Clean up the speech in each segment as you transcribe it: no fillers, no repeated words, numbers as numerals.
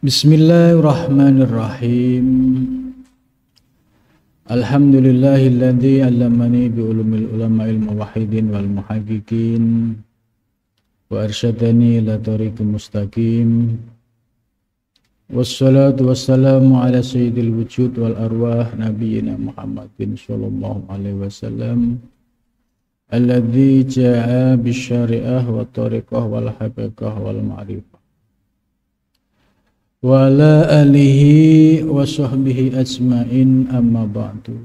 Bismillahirrahmanirrahim. Alhamdulillahilladzi 'allamani bi ulumil ulama'il muwahhidin wal muhaqqiqin wa arsyadani ila thariqil mustaqim. Wassalatu wassalamu ala sayyidil wujud wal arwah nabiyyina Muhammadin sallallahu alaihi wasallam alladzi jaa'a bisyari'ah wa thariqah wal haqiqah wal ma'rifah wa ala alihi wa sahbihi ajma'in, amma ba'du.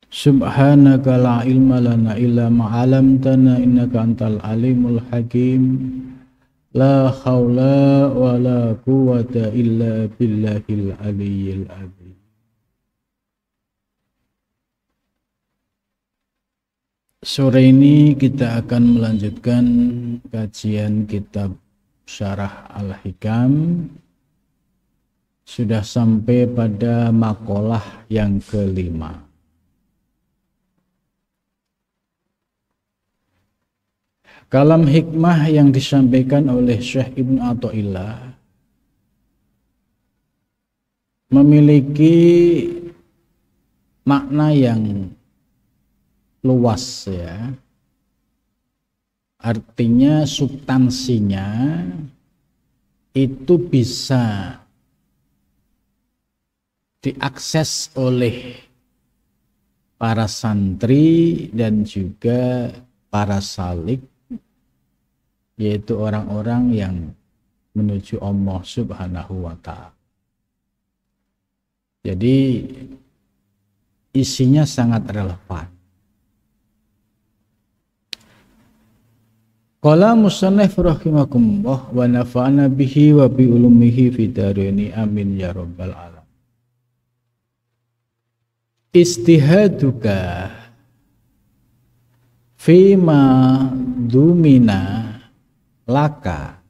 Subhanaka la ilma lana illa ma 'allamtana innaka antal alimul hakim. La haula wa la quwwata illa billahil aliyyil azim. Sore ini kita akan melanjutkan kajian kitab Syarah Al-Hikam. Sudah sampai pada makalah yang kelima. Kalam hikmah yang disampaikan oleh Syekh Ibnu Athaillah memiliki makna yang luas ya. Artinya substansinya itu bisa diakses oleh para santri dan juga para salik, yaitu orang-orang yang menuju Allah Subhanahu wa Ta'ala. Jadi isinya sangat relevan. Qala musannif rahimakumullah wa nafa'ana bihi wa bi ulumihi fid dharaini amin ya rabbal alamin. Istihaduka fima dumina laka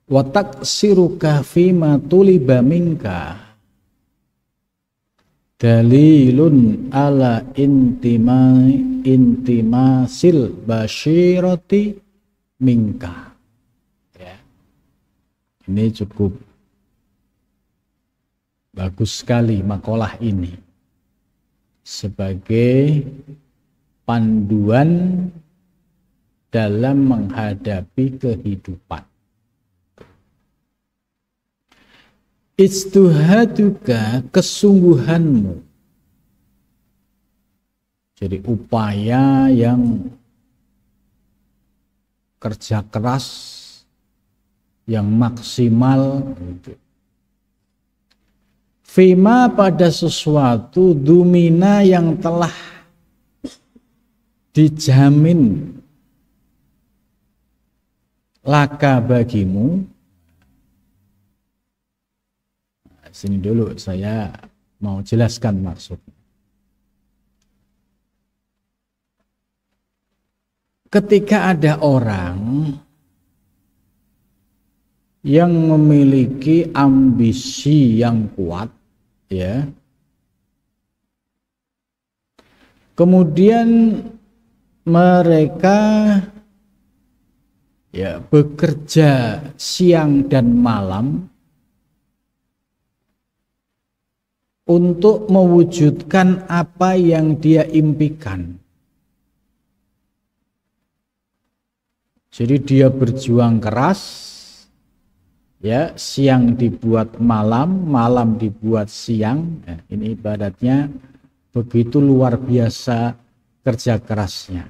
wa taksiruka fima tuliba minka dalilun ala intimasil basyirati minka ya. Ini cukup bagus sekali makalah ini sebagai panduan dalam menghadapi kehidupan. Ijtihaduka, kesungguhanmu. Jadi upaya yang kerja keras, yang maksimal. Fima, pada sesuatu, dumina yang telah dijamin laka bagimu. Sini dulu saya mau jelaskan maksudnya. Ketika ada orang yang memiliki ambisi yang kuat, ya, kemudian mereka ya bekerja siang dan malam untuk mewujudkan apa yang dia impikan. Jadi dia berjuang keras, ya, siang dibuat malam, malam dibuat siang. Ya, ini ibaratnya begitu luar biasa kerja kerasnya.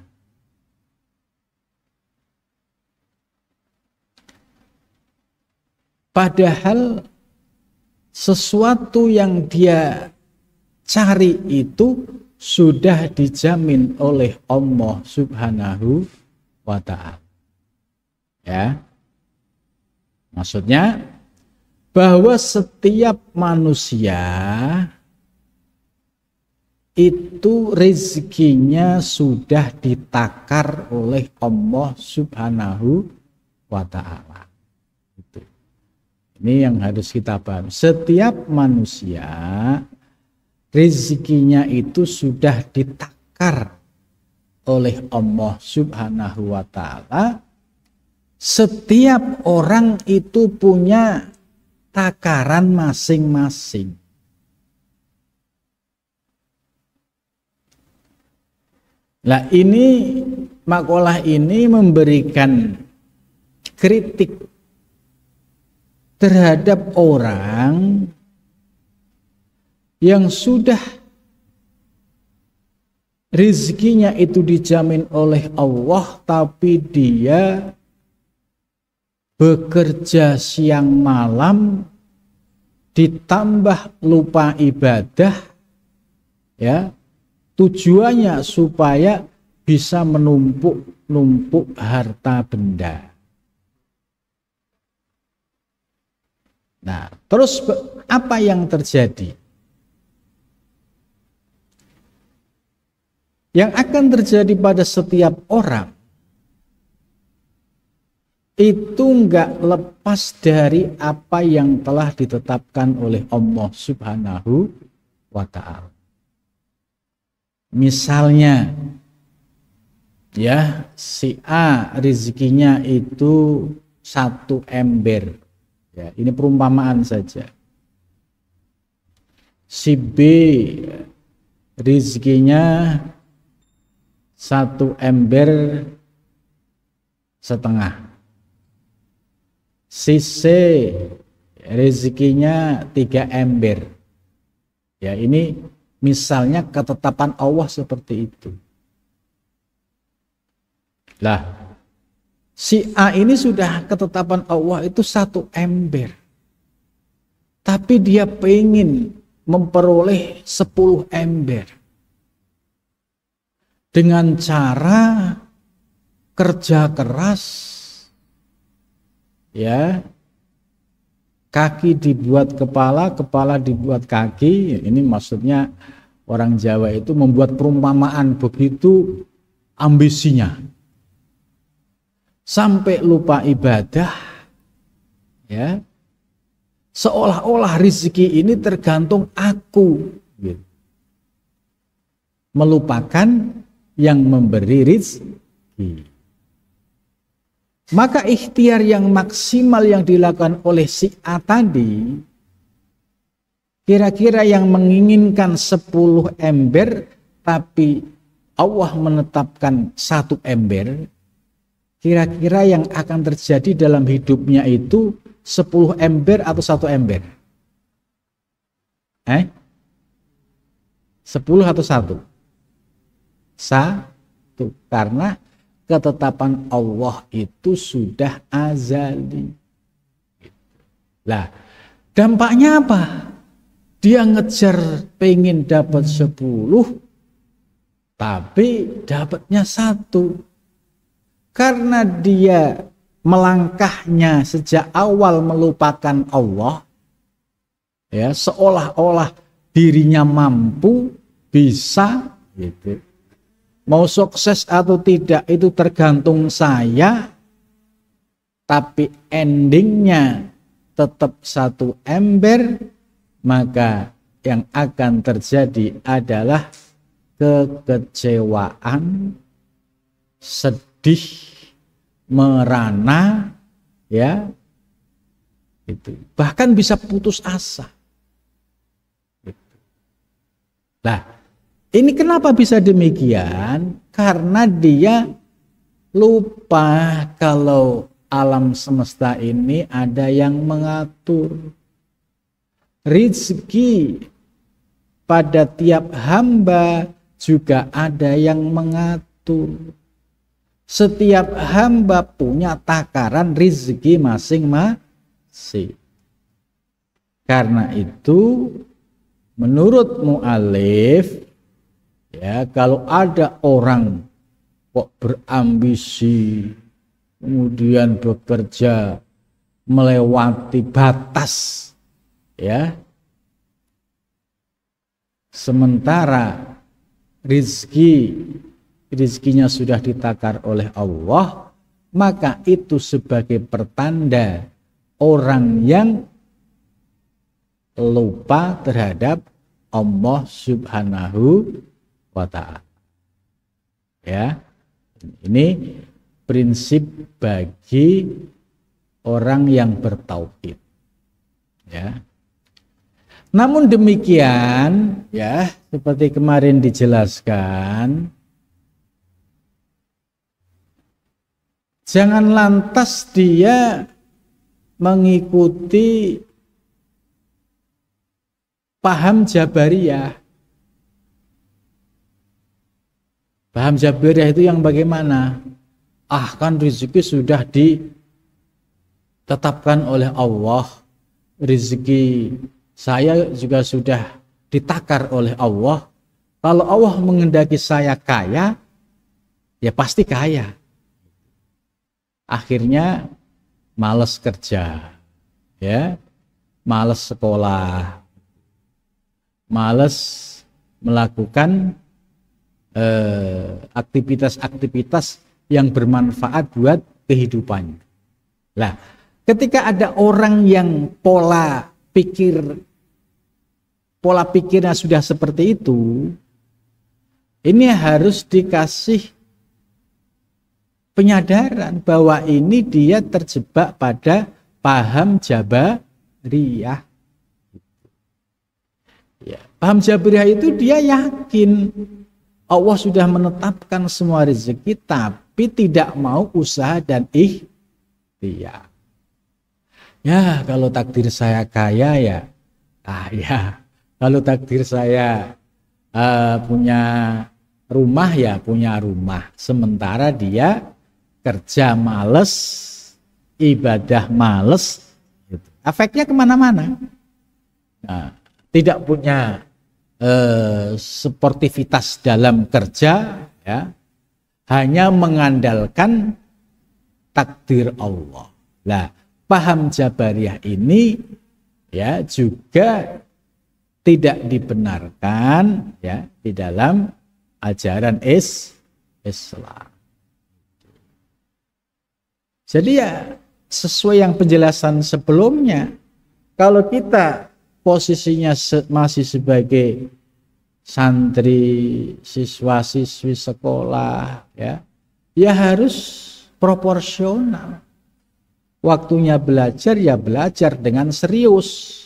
Padahal sesuatu yang dia cari itu sudah dijamin oleh Allah Subhanahu wa Ta'ala. Ya. Maksudnya bahwa setiap manusia itu rezekinya sudah ditakar oleh Allah Subhanahu wa Ta'ala. Ini yang harus kita pahami. Setiap manusia rezekinya itu sudah ditakar oleh Allah Subhanahu wa Ta'ala Setiap orang itu punya takaran masing-masing. Nah, ini makalah ini memberikan kritik terhadap orang yang sudah rezekinya itu dijamin oleh Allah, tapi dia bekerja siang malam ditambah lupa ibadah, ya, tujuannya supaya bisa menumpuk harta benda. Nah, terus apa yang terjadi? Yang akan terjadi pada setiap orang itu enggak lepas dari apa yang telah ditetapkan oleh Allah Subhanahu wa ta'ala. Misalnya, ya, si A rezekinya itu 1 ember. Ya, ini perumpamaan saja. Si B rezekinya 1 ember setengah. Si C rezekinya 3 ember. Ya, ini misalnya ketetapan Allah seperti itu. Lah, si A ini sudah ketetapan Allah itu 1 ember. Tapi dia pengen memperoleh 10 ember. Dengan cara kerja keras, ya, kaki dibuat kepala, kepala dibuat kaki. Ini maksudnya orang Jawa itu membuat perumpamaan begitu ambisinya. Sampai lupa ibadah, ya. Seolah-olah rezeki ini tergantung aku, gitu. Melupakan yang memberi rezeki. Maka ikhtiar yang maksimal yang dilakukan oleh si A tadi, kira-kira yang menginginkan 10 ember, tapi Allah menetapkan 1 ember, kira-kira yang akan terjadi dalam hidupnya itu 10 ember atau 1 ember? 10 atau 1? 1, karena ketetapan Allah itu sudah azali. Lah, dampaknya apa? Dia ngejar pengen dapat 10, tapi dapatnya 1. Karena dia melangkahnya sejak awal melupakan Allah, ya, seolah-olah dirinya mampu, bisa, gitu. Mau sukses atau tidak itu tergantung saya, tapi endingnya tetap 1 ember, maka yang akan terjadi adalah kekecewaan, sedih, merana, ya, itu bahkan bisa putus asa. Nah, ini kenapa bisa demikian? Karena dia lupa kalau alam semesta ini ada yang mengatur. Rezeki pada tiap hamba juga ada yang mengatur. Setiap hamba punya takaran rezeki masing-masing. Karena itu menurut mu'alif, ya, kalau ada orang kok berambisi, kemudian bekerja melewati batas, ya, sementara rezekinya sudah ditakar oleh Allah, maka itu sebagai pertanda orang yang lupa terhadap Allah Subhanahu wa ta'ala. Ya, ini prinsip bagi orang yang bertauhid. Ya. Namun demikian, ya, seperti kemarin dijelaskan, jangan lantas dia mengikuti paham Jabariyah. Paham Jabariyah itu yang bagaimana? Kan rezeki sudah ditetapkan oleh Allah. Rezeki saya juga sudah ditakar oleh Allah. Kalau Allah menghendaki saya kaya, ya pasti kaya. Akhirnya malas kerja, ya, malas sekolah, malas melakukan aktivitas-aktivitas yang bermanfaat buat kehidupannya. Nah, ketika ada orang yang pola pikirnya sudah seperti itu, ini harus dikasih penyadaran bahwa ini dia terjebak pada paham Jabariyah. Ya, paham Jabariyah itu dia yakin Allah sudah menetapkan semua rezeki, tapi tidak mau usaha dan ikhtiar. Ya, kalau takdir saya kaya ya kaya. Kalau takdir saya punya rumah ya punya rumah. Sementara dia kerja males, ibadah males, gitu. Efeknya kemana-mana. Nah, tidak punya sportivitas dalam kerja, ya, hanya mengandalkan takdir Allah. Nah, paham Jabariyah ini ya juga tidak dibenarkan ya di dalam ajaran Islam. Jadi ya sesuai yang penjelasan sebelumnya, kalau kita posisinya masih sebagai santri, siswa-siswi sekolah, ya harus proporsional. Waktunya belajar ya belajar dengan serius.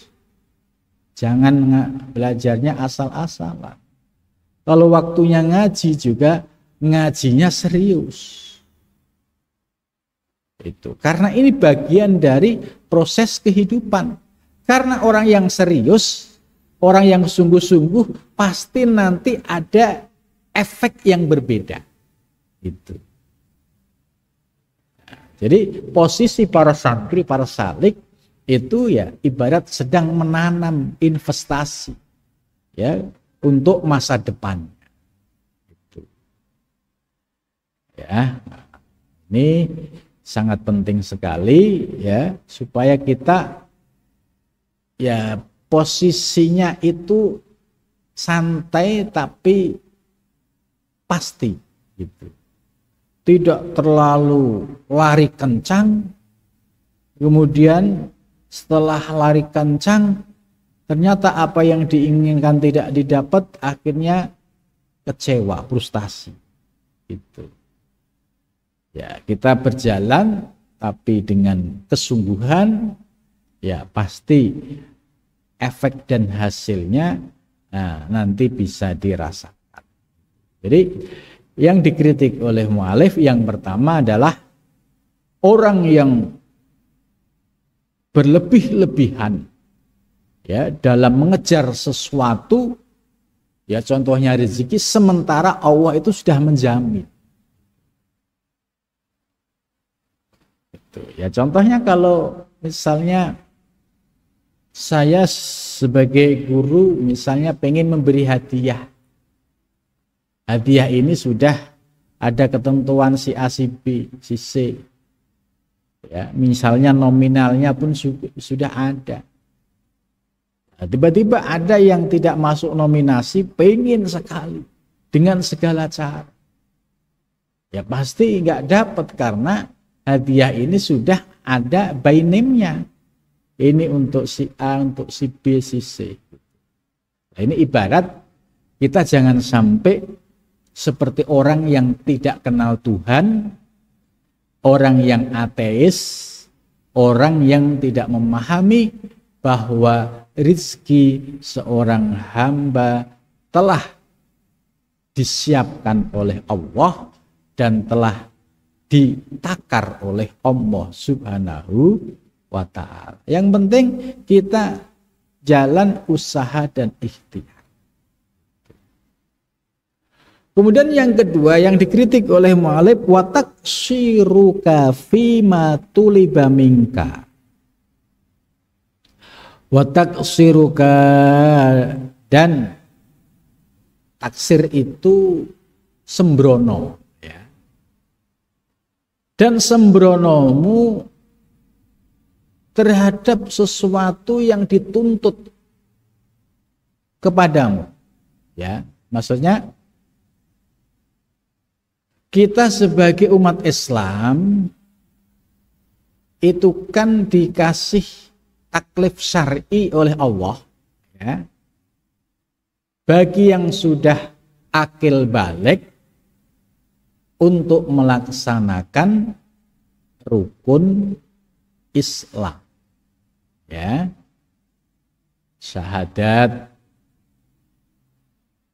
Jangan belajarnya asal-asalan. Kalau waktunya ngaji juga ngajinya serius. Itu karena ini bagian dari proses kehidupan. Karena orang yang serius, orang yang sungguh-sungguh pasti nanti ada efek yang berbeda. Itu. Jadi posisi para santri, para salik itu ya ibarat sedang menanam investasi ya untuk masa depan. Itu. Ya, ini sangat penting sekali ya supaya kita ya posisinya itu santai tapi pasti gitu. Tidak terlalu lari kencang, kemudian setelah lari kencang ternyata apa yang diinginkan tidak didapat, akhirnya kecewa, frustasi. Gitu. Ya, kita berjalan tapi dengan kesungguhan, ya pasti efek dan hasilnya nanti bisa dirasakan. Jadi yang dikritik oleh mu'alif yang pertama adalah orang yang berlebih-lebihan ya dalam mengejar sesuatu, ya contohnya rezeki, sementara Allah itu sudah menjamin. Itu. Ya contohnya kalau misalnya saya sebagai guru misalnya pengen memberi hadiah. Hadiah ini sudah ada ketentuan si A, si B, si C. Ya, misalnya nominalnya pun sudah ada. Nah, tiba-tiba ada yang tidak masuk nominasi, pengen sekali dengan segala cara. Ya pasti nggak dapat karena hadiah ini sudah ada by name-nya. Ini untuk si A, untuk si B, si C. Nah, ini ibarat kita jangan sampai seperti orang yang tidak kenal Tuhan, orang yang ateis, orang yang tidak memahami bahwa rizki seorang hamba telah disiapkan oleh Allah dan telah ditakar oleh Allah Subhanahu wa ta'ala. Yang penting kita jalan usaha dan ikhtiar. Kemudian yang kedua yang dikritik oleh mu'alif, wa taqsiruka fima tuliba minka. Wa taqsiruka, dan taksir itu sembrono, ya. Dan sembronomu terhadap sesuatu yang dituntut kepadamu, ya. Maksudnya kita sebagai umat Islam itu kan dikasih taklif syar'i oleh Allah, ya. Bagi yang sudah akil balik untuk melaksanakan rukun Islam, ya, syahadat,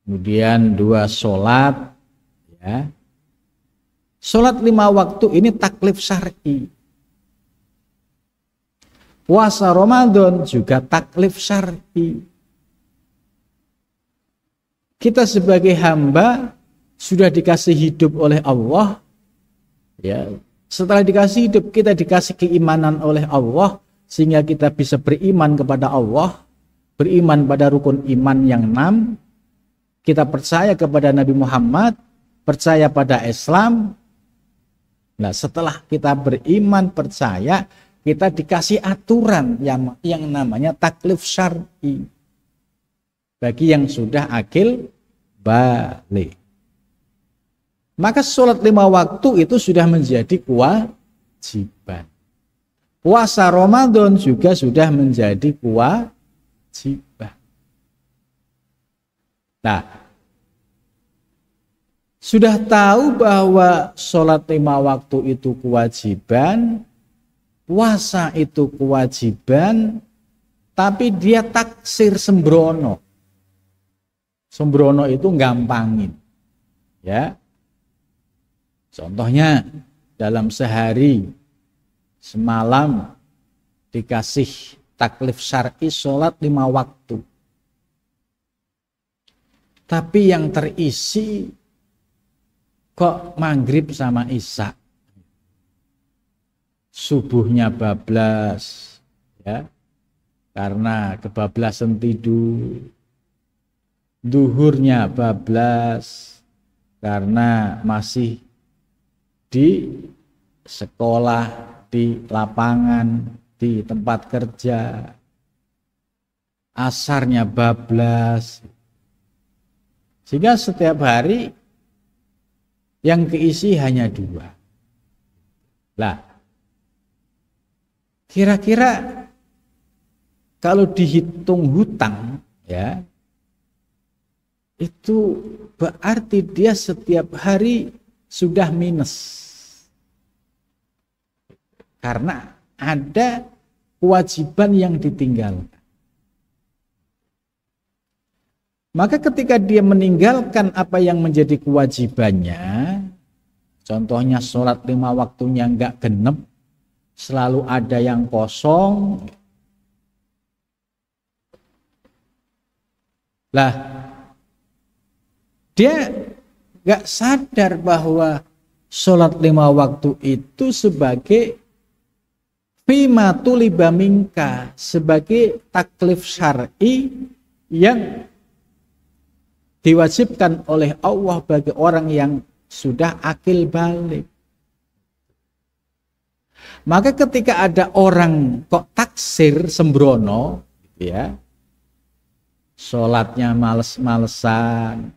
kemudian 2 sholat, ya. Sholat 5 waktu ini taklif syar'i. Puasa Ramadan juga taklif syar'i. Kita sebagai hamba sudah dikasih hidup oleh Allah, ya. Setelah dikasih hidup, kita dikasih keimanan oleh Allah sehingga kita bisa beriman kepada Allah, beriman pada rukun iman yang 6. Kita percaya kepada Nabi Muhammad, percaya pada Islam. Nah, setelah kita beriman, percaya, kita dikasih aturan yang namanya taklif syar'i bagi yang sudah akil balik. Maka sholat 5 waktu itu sudah menjadi kewajiban. Puasa Ramadan juga sudah menjadi kewajiban. Nah, sudah tahu bahwa sholat 5 waktu itu kewajiban, puasa itu kewajiban, tapi dia taksir sembrono. Sembrono itu gampangin, ya. Contohnya dalam sehari semalam dikasih taklif syar'i sholat 5 waktu, tapi yang terisi kok maghrib sama isya, subuhnya bablas, ya, karena kebablasan tidur, duhurnya bablas karena masih di sekolah, di lapangan, di tempat kerja, asarnya bablas, sehingga setiap hari yang keisi hanya 2. Lah, kira-kira kalau dihitung hutang, ya, itu berarti dia setiap hari sudah minus. Karena ada kewajiban yang ditinggalkan. Maka ketika dia meninggalkan apa yang menjadi kewajibannya, contohnya sholat 5 waktunya enggak genep, selalu ada yang kosong. Lah, dia enggak sadar bahwa sholat 5 waktu itu sebagai fima tuliba minka, sebagai taklif syar'i yang diwajibkan oleh Allah bagi orang yang sudah akil balik. Maka ketika ada orang kok taksir sembrono, ya, sholatnya males-malesan,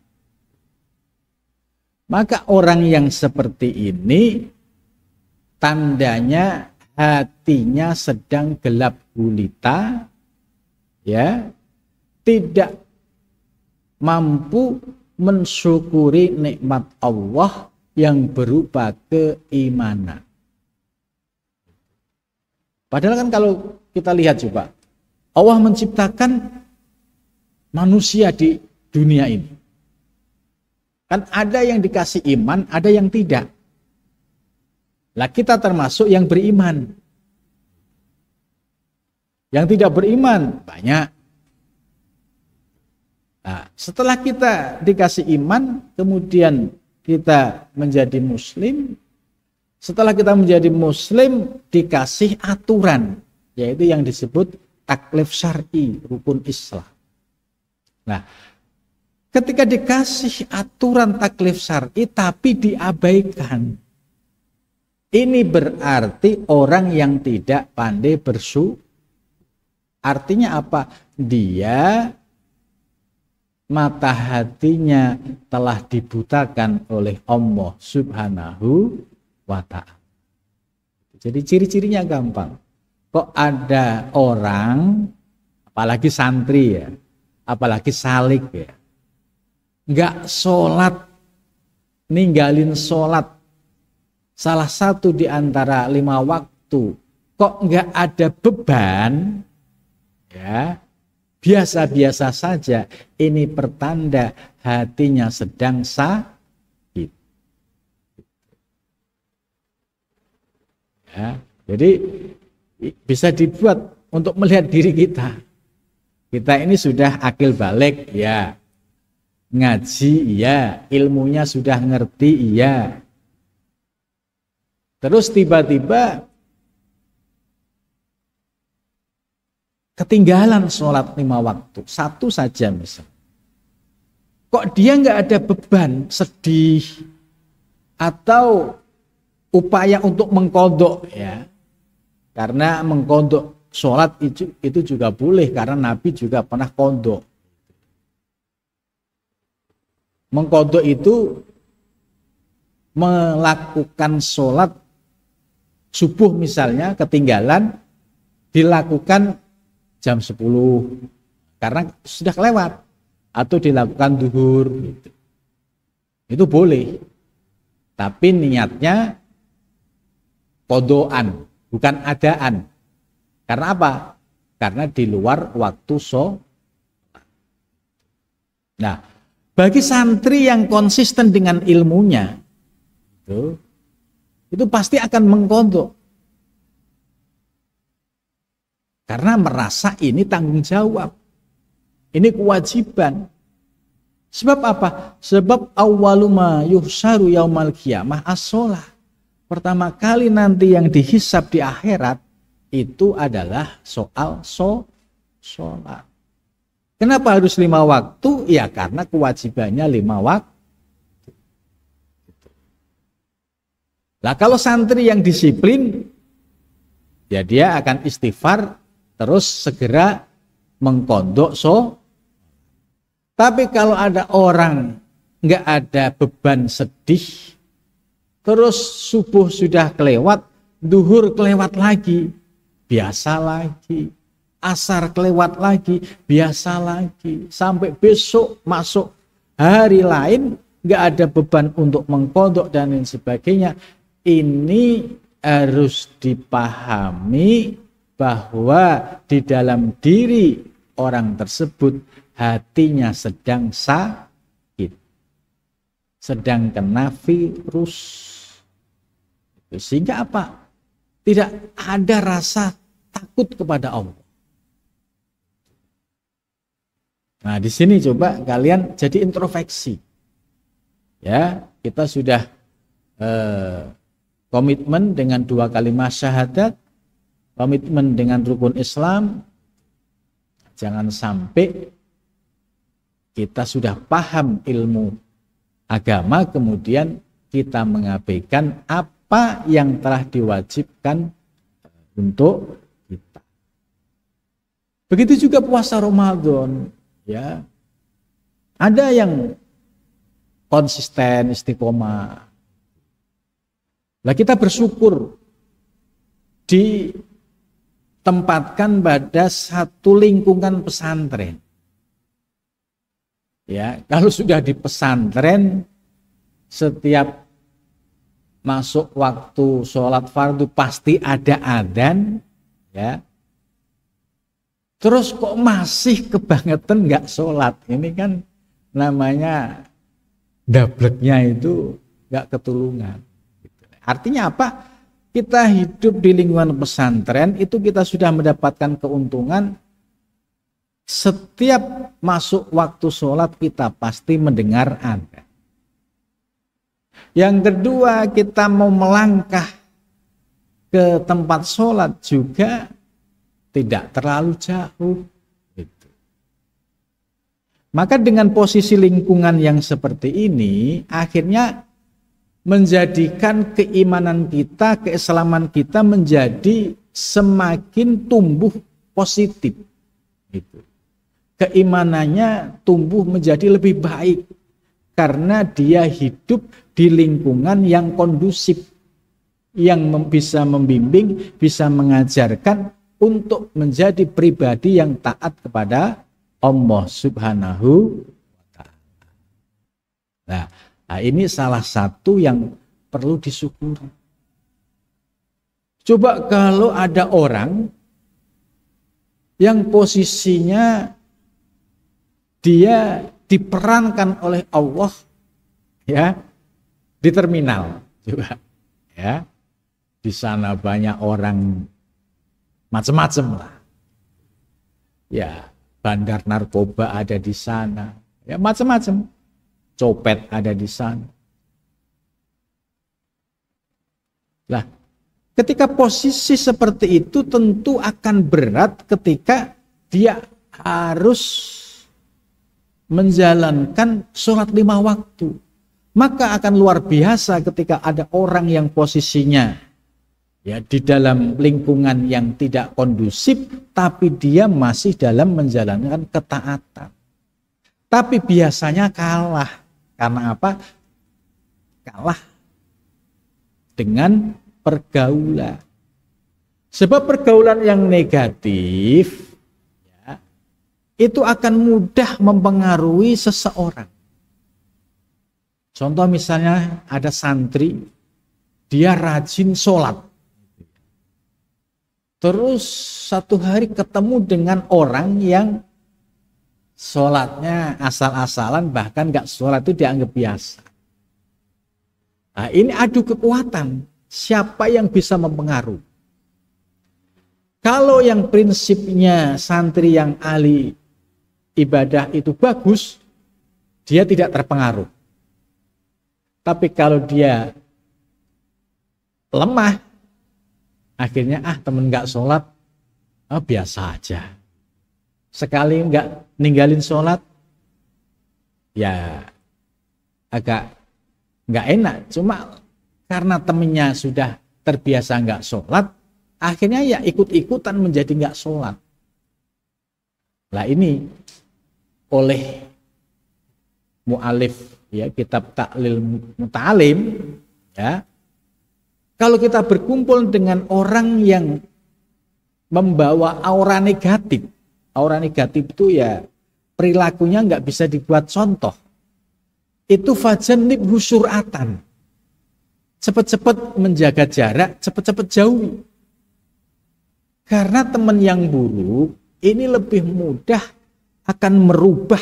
maka orang yang seperti ini tandanya hatinya sedang gelap gulita, ya, tidak mampu mensyukuri nikmat Allah yang berupa keimanan. Padahal kan kalau kita lihat coba, Allah menciptakan manusia di dunia ini. Kan ada yang dikasih iman, ada yang tidak. Lah kita termasuk yang beriman. Yang tidak beriman banyak. Nah, setelah kita dikasih iman, kemudian kita menjadi muslim. Setelah kita menjadi muslim, dikasih aturan, yaitu yang disebut taklif syar'i, rukun Islam. Nah, ketika dikasih aturan taklif syar'i tapi diabaikan, ini berarti orang yang tidak pandai bersyukur. Artinya apa? Dia mata hatinya telah dibutakan oleh Allah Subhanahu wa ta'ala. Jadi ciri-cirinya gampang. Kok ada orang, apalagi santri ya, apalagi salik ya, nggak sholat, ninggalin sholat salah satu di antara 5 waktu, kok nggak ada beban, ya biasa-biasa saja, ini pertanda hatinya sedang sakit. Ya, jadi bisa dibuat untuk melihat diri kita. Kita ini sudah akil balik, ya. Ngaji, ya. Ilmunya sudah ngerti, ya. Terus tiba-tiba ketinggalan sholat 5 waktu, satu saja misal. Kok dia nggak ada beban, sedih, atau upaya untuk mengkodok, ya? Karena mengkodok sholat itu juga boleh, karena Nabi juga pernah kodok. Mengkodok itu melakukan sholat subuh misalnya ketinggalan, dilakukan jam 10 karena sudah kelewat, atau dilakukan duhur gitu. Itu boleh, tapi niatnya kodoan, bukan adaan. Karena apa? Karena di luar waktu sholat. Nah, bagi santri yang konsisten dengan ilmunya itu pasti akan mengkodok. Karena merasa ini tanggung jawab, ini kewajiban. Sebab apa? Sebab awwaluma yuhsyaru yaumal qiyamah as-sholah. Pertama kali nanti yang dihisab di akhirat itu adalah soal sholat. Kenapa harus 5 waktu? Ya karena kewajibannya 5 waktu. Lah kalau santri yang disiplin, ya dia akan istighfar, terus segera mengkodok Tapi kalau ada orang nggak ada beban sedih, terus subuh sudah kelewat, duhur kelewat lagi, biasa lagi, asar kelewat lagi, biasa lagi, sampai besok masuk hari lain nggak ada beban untuk mengkodok dan lain sebagainya. Ini harus dipahami bahwa di dalam diri orang tersebut hatinya sedang sakit, sedang kena virus. Sehingga apa? Tidak ada rasa takut kepada Allah. Nah, di sini coba kalian jadi introspeksi. Ya, kita sudah komitmen dengan 2 kalimat syahadat, komitmen dengan rukun Islam. Jangan sampai kita sudah paham ilmu agama, kemudian kita mengabaikan apa yang telah diwajibkan untuk kita. Begitu juga puasa Ramadan, ya. Ada yang konsisten, istiqomah. Lah kita bersyukur ditempatkan pada satu lingkungan pesantren. Ya, kalau sudah di pesantren, setiap masuk waktu sholat fardu pasti ada adzan, ya. Terus kok masih kebangetan nggak sholat? Ini kan namanya dableknya itu nggak ketulungan. Artinya apa? Kita hidup di lingkungan pesantren itu kita sudah mendapatkan keuntungan. Setiap masuk waktu sholat kita pasti mendengar adzan. Yang kedua, kita mau melangkah ke tempat sholat juga tidak terlalu jauh. Gitu. Maka dengan posisi lingkungan yang seperti ini, akhirnya menjadikan keimanan kita, keislaman kita menjadi semakin tumbuh positif. Gitu. Keimanannya tumbuh menjadi lebih baik karena dia hidup di lingkungan yang kondusif, yang bisa membimbing, bisa mengajarkan untuk menjadi pribadi yang taat kepada Allah Subhanahu wa Ta'ala. Nah, ini salah satu yang perlu disyukuri. Coba kalau ada orang yang posisinya dia diperankan oleh Allah ya di terminal, coba ya, di sana banyak orang macam-macam lah, ya bandar narkoba ada di sana, ya macam-macam, copet ada di sana. Lah, ketika posisi seperti itu tentu akan berat ketika dia harus menjalankan sholat 5 waktu. Maka akan luar biasa ketika ada orang yang posisinya ya di dalam lingkungan yang tidak kondusif, tapi dia masih dalam menjalankan ketaatan. Tapi biasanya kalah. Karena apa? Kalah dengan pergaulan. Sebab pergaulan yang negatif itu akan mudah mempengaruhi seseorang. Contoh misalnya ada santri, dia rajin sholat. Terus satu hari ketemu dengan orang yang sholatnya asal-asalan, bahkan gak sholat itu dianggap biasa. Nah, ini adu kekuatan. Siapa yang bisa mempengaruhi? Kalau yang prinsipnya santri yang ahli ibadah itu bagus, dia tidak terpengaruh. Tapi kalau dia lemah, akhirnya temen gak sholat, biasa aja. Sekali gak ninggalin sholat, ya agak gak enak. Cuma karena temennya sudah terbiasa gak sholat, akhirnya ya ikut-ikutan menjadi gak sholat. Lah ini oleh mu'alif ya kitab Ta'lil Muta'alim ya, kalau kita berkumpul dengan orang yang membawa aura negatif itu ya perilakunya nggak bisa dibuat contoh, itu fajanib husuratan, cepat-cepat menjaga jarak, cepat-cepat jauhi. Karena teman yang buruk ini lebih mudah akan merubah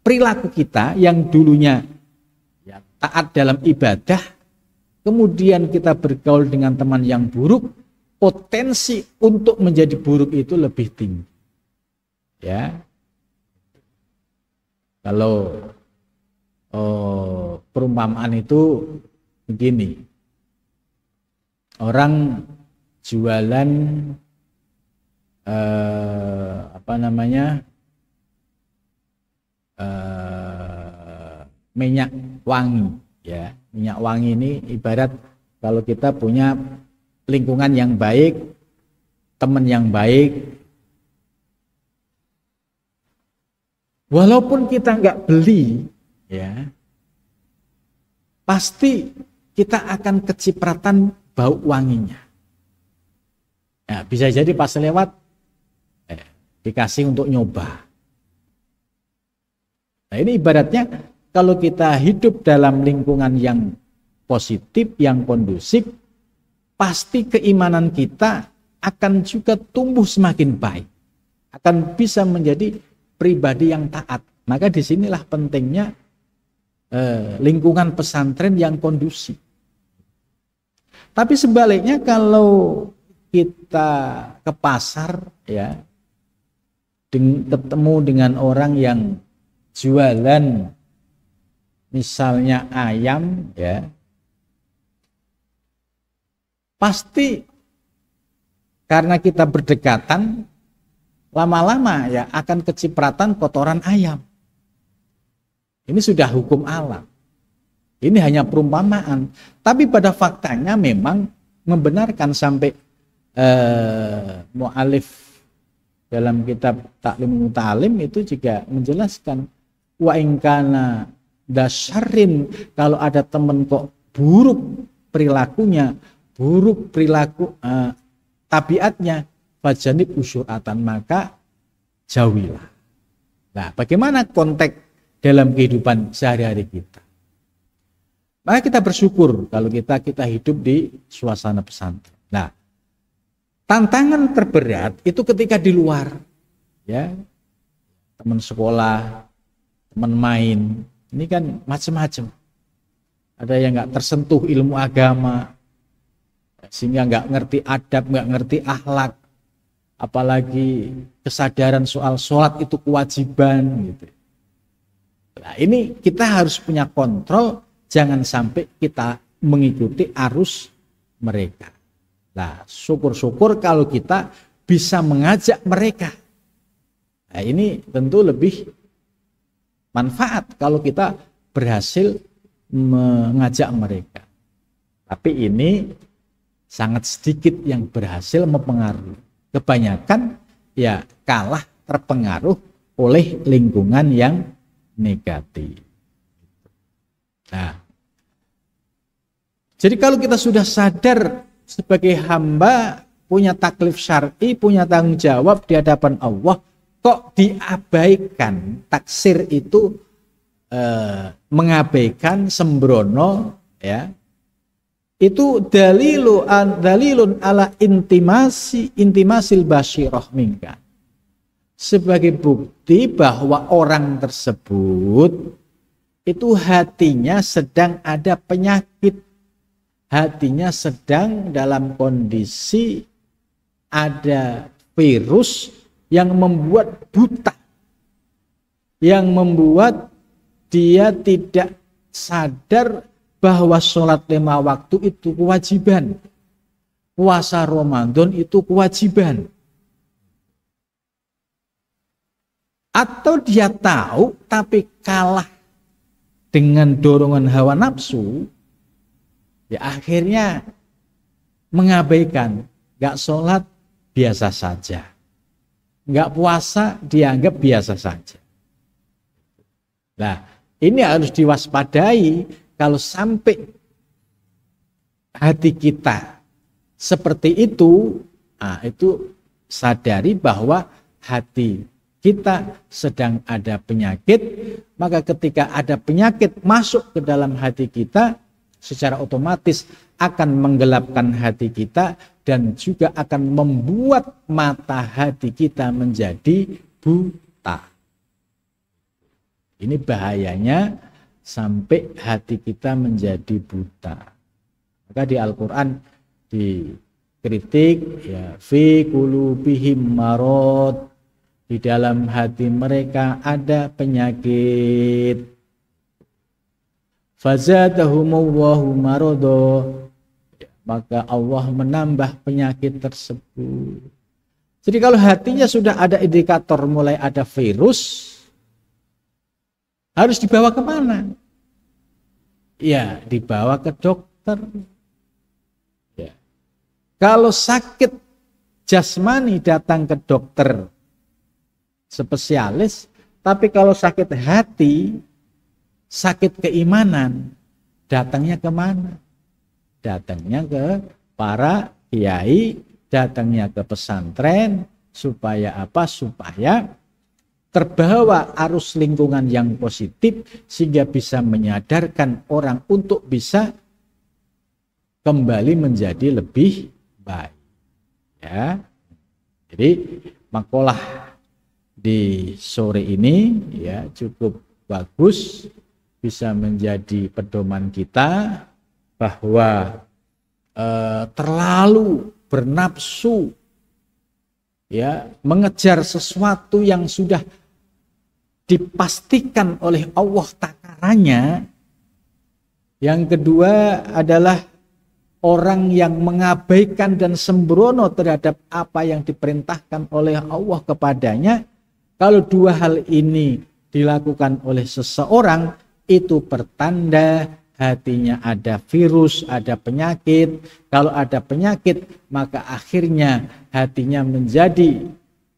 perilaku kita yang dulunya ya, taat dalam ibadah, kemudian kita bergaul dengan teman yang buruk, potensi untuk menjadi buruk itu lebih tinggi. Ya, kalau perumpamaan itu begini, orang jualan minyak wangi ya. Minyak wangi ini ibarat kalau kita punya lingkungan yang baik, teman yang baik, walaupun kita nggak beli ya, pasti kita akan kecipratan bau wanginya. Ya, bisa jadi pas lewat dikasih untuk nyoba. Nah, ini ibaratnya kalau kita hidup dalam lingkungan yang positif, yang kondusif, pasti keimanan kita akan juga tumbuh semakin baik, akan bisa menjadi pribadi yang taat. Maka disinilah pentingnya lingkungan pesantren yang kondusif. Tapi sebaliknya kalau kita ke pasar ya, ketemu dengan orang yang jualan misalnya ayam ya, pasti karena kita berdekatan lama-lama ya akan kecipratan kotoran ayam. Ini sudah hukum alam. Ini hanya perumpamaan, tapi pada faktanya memang membenarkan sampai mu'alif dalam kitab Ta'lim Muta'alim itu juga menjelaskan wa ingkana dasyarrin, kalau ada teman kok buruk perilakunya, buruk perilaku tabiatnya, fajanib usyuratan, maka jauhilah. Nah, bagaimana konteks dalam kehidupan sehari-hari kita? Maka kita bersyukur kalau kita hidup di suasana pesantren. Nah, tantangan terberat itu ketika di luar, ya, teman sekolah, teman main, ini kan macam-macam. Ada yang nggak tersentuh ilmu agama, sehingga nggak ngerti adab, nggak ngerti akhlak, apalagi kesadaran soal sholat itu kewajiban, gitu. Nah, ini kita harus punya kontrol. Jangan sampai kita mengikuti arus mereka. Nah, syukur-syukur kalau kita bisa mengajak mereka. Nah, ini tentu lebih manfaat kalau kita berhasil mengajak mereka. Tapi ini sangat sedikit yang berhasil mempengaruhi. Kebanyakan ya kalah terpengaruh oleh lingkungan yang negatif. Nah, jadi kalau kita sudah sadar sebagai hamba punya taklif syar'i, punya tanggung jawab di hadapan Allah, kok diabaikan, taksir itu mengabaikan, sembrono, ya, itu dalilun ala intimasil basyirah minka, sebagai bukti bahwa orang tersebut itu hatinya sedang ada penyakit, hatinya sedang dalam kondisi ada virus yang membuat buta, yang membuat dia tidak sadar bahwa sholat 5 waktu itu kewajiban, puasa Ramadan itu kewajiban. Atau dia tahu tapi kalah dengan dorongan hawa nafsu, ya akhirnya mengabaikan, gak sholat biasa saja, gak puasa dianggap biasa saja. Nah, ini harus diwaspadai kalau sampai hati kita seperti itu, nah itu sadari bahwa hati kita sedang ada penyakit. Maka ketika ada penyakit masuk ke dalam hati kita, secara otomatis akan menggelapkan hati kita dan juga akan membuat mata hati kita menjadi buta. Ini bahayanya sampai hati kita menjadi buta. Maka di Al-Quran dikritik, ya, fi qulubihim marad, di dalam hati mereka ada penyakit. Fazadahumullahu marado, maka Allah menambah penyakit tersebut. Jadi kalau hatinya sudah ada indikator mulai ada virus, harus dibawa kemana? Ya, dibawa ke dokter. Ya. Kalau sakit jasmani datang ke dokter spesialis, tapi kalau sakit hati, sakit keimanan, datangnya kemana? Datangnya ke para kiai, datangnya ke pesantren, supaya apa? Supaya terbawa arus lingkungan yang positif, sehingga bisa menyadarkan orang untuk bisa kembali menjadi lebih baik. Ya. Jadi makalah di sore ini ya cukup bagus, bisa menjadi pedoman kita bahwa terlalu bernafsu ya mengejar sesuatu yang sudah dipastikan oleh Allah takarannya. Yang kedua adalah orang yang mengabaikan dan sembrono terhadap apa yang diperintahkan oleh Allah kepadanya. Kalau dua hal ini dilakukan oleh seseorang, itu pertanda hatinya ada virus, ada penyakit. Kalau ada penyakit, maka akhirnya hatinya menjadi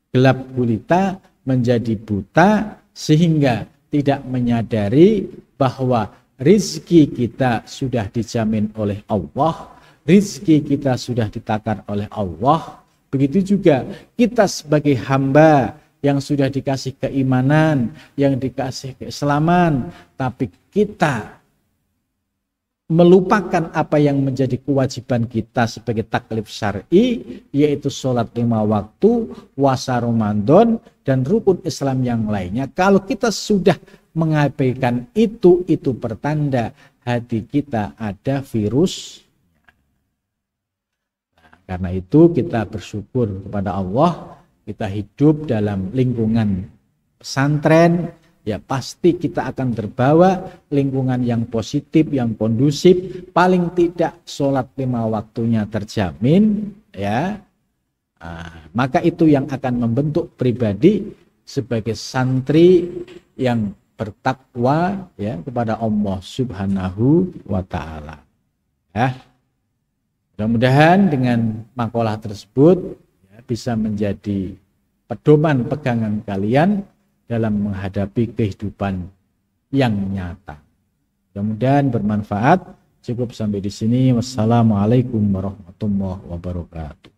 gelap gulita, menjadi buta, sehingga tidak menyadari bahwa rizki kita sudah dijamin oleh Allah, rizki kita sudah ditakar oleh Allah. Begitu juga kita sebagai hamba yang sudah dikasih keimanan, yang dikasih keislaman, tapi kita melupakan apa yang menjadi kewajiban kita sebagai taklif syar'i, yaitu sholat 5 waktu, puasa Ramadan, dan rukun Islam yang lainnya. Kalau kita sudah mengabaikan itu pertanda hati kita ada virus. Nah, karena itu kita bersyukur kepada Allah, kita hidup dalam lingkungan pesantren, ya pasti kita akan terbawa lingkungan yang positif, yang kondusif. Paling tidak sholat 5 waktunya terjamin, ya. Maka itu yang akan membentuk pribadi sebagai santri yang bertakwa ya kepada Allah Subhanahu wa Ta'ala. Ya. Mudah-mudahan dengan makalah tersebut ya, bisa menjadi pedoman pegangan kalian dalam menghadapi kehidupan yang nyata. Mudah-mudahan bermanfaat. Cukup sampai di sini. Wassalamualaikum warahmatullahi wabarakatuh.